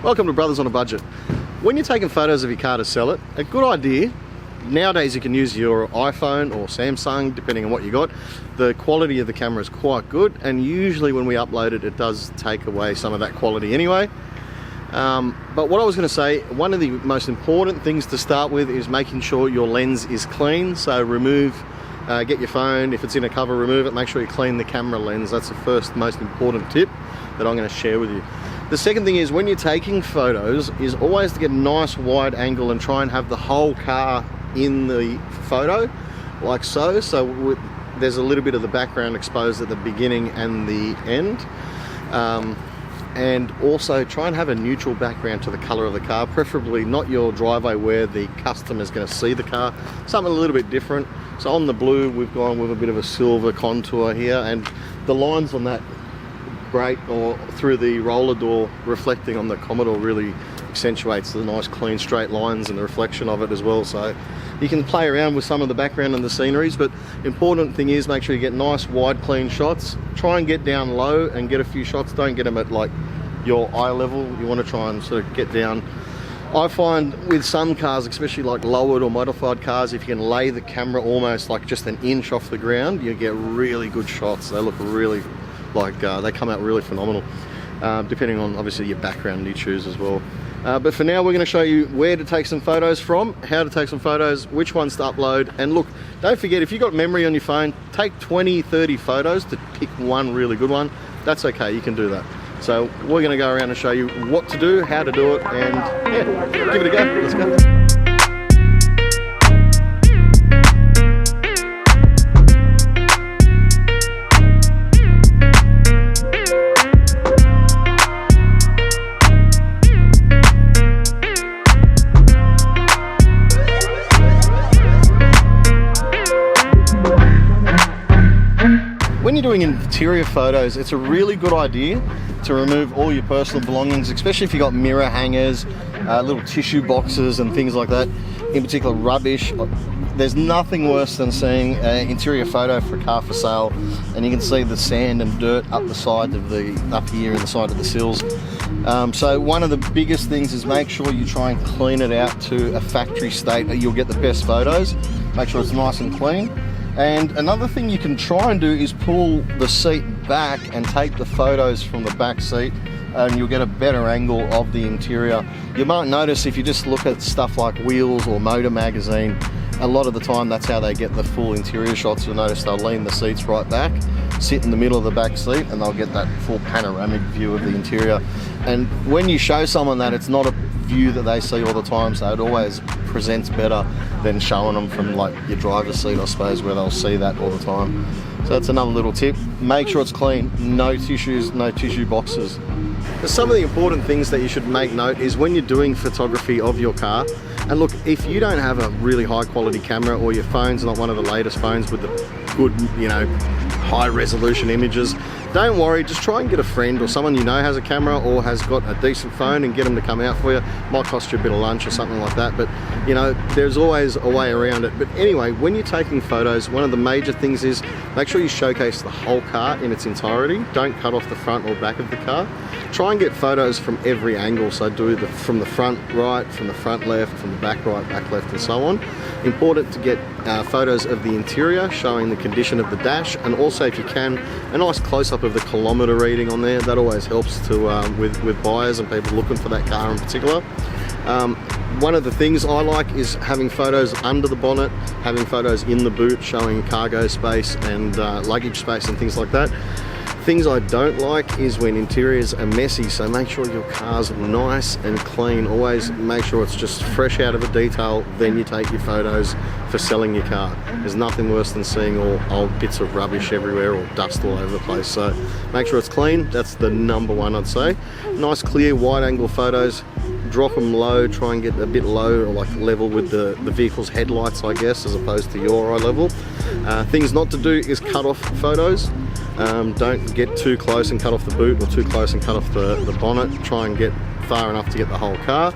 Welcome to Brothers on a Budget. When you're taking photos of your car to sell it, a good idea, nowadays you can use your iPhone or Samsung, depending on what you got. The quality of the camera is quite good, and usually when we upload it, it does take away some of that quality anyway. But what I was going to say, one of the most important things to start with is making sure your lens is clean. So get your phone, if it's in a cover, remove it, make sure you clean the camera lens. That's the first most important tip that I'm going to share with you. The second thing is, when you're taking photos, is always to get a nice wide angle and try and have the whole car in the photo, like so. So there's a little bit of the background exposed at the beginning and the end. And also try and have a neutral background to the color of the car, preferably not your driveway where the customer's going to see the car, something a little bit different. So on the blue, we've gone with a bit of a silver contour here, and the lines on that brake or through the roller door reflecting on the Commodore really accentuates the nice clean straight lines and the reflection of it as well. So you can play around with some of the background and the sceneries, but important thing is make sure you get nice wide clean shots. Try and get down low and get a few shots. Don't get them at like your eye level. You want to try and sort of get down. I find with some cars, especially like lowered or modified cars, if you can lay the camera almost like just an inch off the ground, you get really good shots. They look really like they come out really phenomenal, depending on obviously your background you choose as well. But for now, we're going to show you where to take some photos from, how to take some photos, which ones to upload. And look, don't forget, if you've got memory on your phone, take 20, 30 photos to pick one really good one. That's okay, you can do that. So we're going to go around and show you what to do, how to do it, and yeah, give it a go. Let's go. When you're doing interior photos, it's a really good idea to remove all your personal belongings, especially if you've got mirror hangers, little tissue boxes and things like that, in particular rubbish. There's nothing worse than seeing an interior photo for a car for sale and you can see the sand and dirt up the side of up here in the side of the sills. So one of the biggest things is make sure you try and clean it out to a factory state. You'll get the best photos. Make sure it's nice and clean. And another thing you can try and do is pull the seat back and take the photos from the back seat, and you'll get a better angle of the interior. You might notice if you just look at stuff like Wheels or Motor Magazine, a lot of the time that's how they get the full interior shots. You'll notice they'll lean the seats right back, sit in the middle of the back seat, and they'll get that full panoramic view of the interior. And when you show someone that, it's not a view that they see all the time, so it always presents better than showing them from like your driver's seat, I suppose, where they'll see that all the time. So that's another little tip. Make sure it's clean, no tissues, no tissue boxes. Some of the important things that you should make note is when you're doing photography of your car, and look, if you don't have a really high quality camera or your phone's not one of the latest phones with the good, high resolution images, don't worry, just try and get a friend or someone you know has a camera or has got a decent phone and get them to come out for you. Might cost you a bit of lunch or something like that, but there's always a way around it. But anyway, when you're taking photos, one of the major things is make sure you showcase the whole car in its entirety. Don't cut off the front or back of the car. Try and get photos from every angle, so do from the front right, from the front left, from the back right, back left, and so on. Important to get photos of the interior showing the condition of the dash, and also if you can, a nice close-up of the kilometre reading on there. That always helps to with buyers and people looking for that car in particular. One of the things I like is having photos under the bonnet, having photos in the boot showing cargo space and luggage space and things like that. Things I don't like is when interiors are messy, so make sure your car's nice and clean. Always make sure it's just fresh out of a detail, then you take your photos for selling your car. There's nothing worse than seeing all old bits of rubbish everywhere or dust all over the place. So make sure it's clean, that's the number one I'd say. Nice clear wide angle photos, drop them low, try and get a bit low or like level with the vehicle's headlights, I guess, as opposed to your eye level. Things not to do is cut off photos. Don't get too close and cut off the boot or too close and cut off the bonnet. Try and get far enough to get the whole car.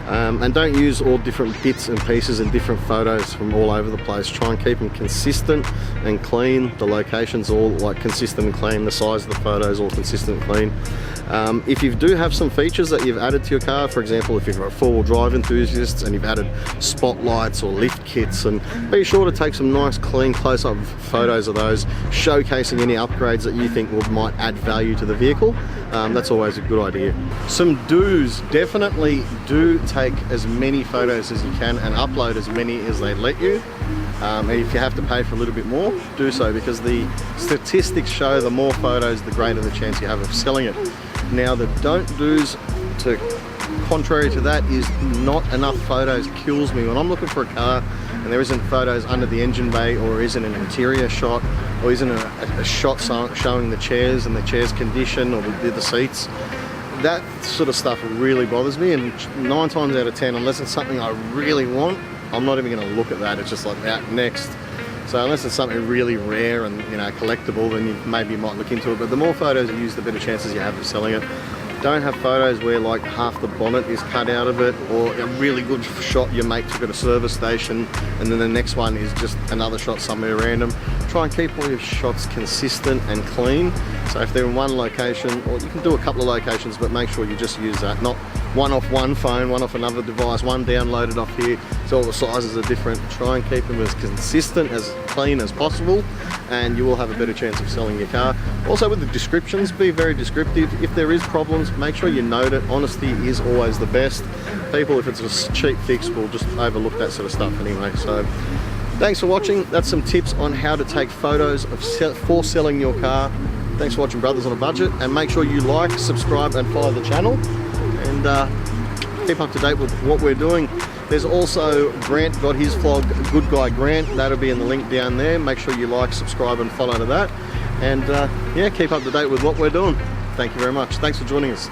And don't use all different bits and pieces and different photos from all over the place. Try and keep them consistent and clean. The locations all like consistent and clean. The size of the photos all consistent and clean. If you do have some features that you've added to your car, for example, if you're a four-wheel drive enthusiast and you've added spotlights or lift kits, and be sure to take some nice clean close-up photos of those, showcasing any upgrades that you think might add value to the vehicle. That's always a good idea. Some do's: definitely do take as many photos as you can and upload as many as they let you. And if you have to pay for a little bit more, do so, because the statistics show the more photos, the greater the chance you have of selling it. Now, the don't do's, contrary to that, is not enough photos kills me. When I'm looking for a car and there isn't photos under the engine bay, or isn't an interior shot, or isn't a shot showing the chairs and the chair's condition, or the seats, that sort of stuff really bothers me. And 9 times out of 10, unless it's something I really want, I'm not even going to look at that. It's just like, next. So unless it's something really rare and, you know, collectible, then maybe you might look into it. But the more photos you use, the better chances you have of selling it. Don't have photos where like half the bonnet is cut out of it, or a really good shot your mate took at a service station, and then the next one is just another shot somewhere random. Try and keep all your shots consistent and clean. So if they're in one location, or you can do a couple of locations, but make sure you just use that, not one off one phone, one off another device, one downloaded off here, so all the sizes are different. Try and keep them as consistent, as clean as possible, and you will have a better chance of selling your car. Also, with the descriptions, be very descriptive. If there is problems, make sure you note it. Honesty is always the best. People, if it's a cheap fix, will just overlook that sort of stuff anyway. So thanks for watching. That's some tips on how to take photos for selling your car. Thanks for watching Brothers on a Budget, and make sure you like, subscribe and follow the channel, and keep up to date with what we're doing. There's also Grant got his vlog, Good Guy Grant. That'll be in the link down there. Make sure you like, subscribe and follow to that, and yeah, keep up to date with what we're doing. Thank you very much. Thanks for joining us.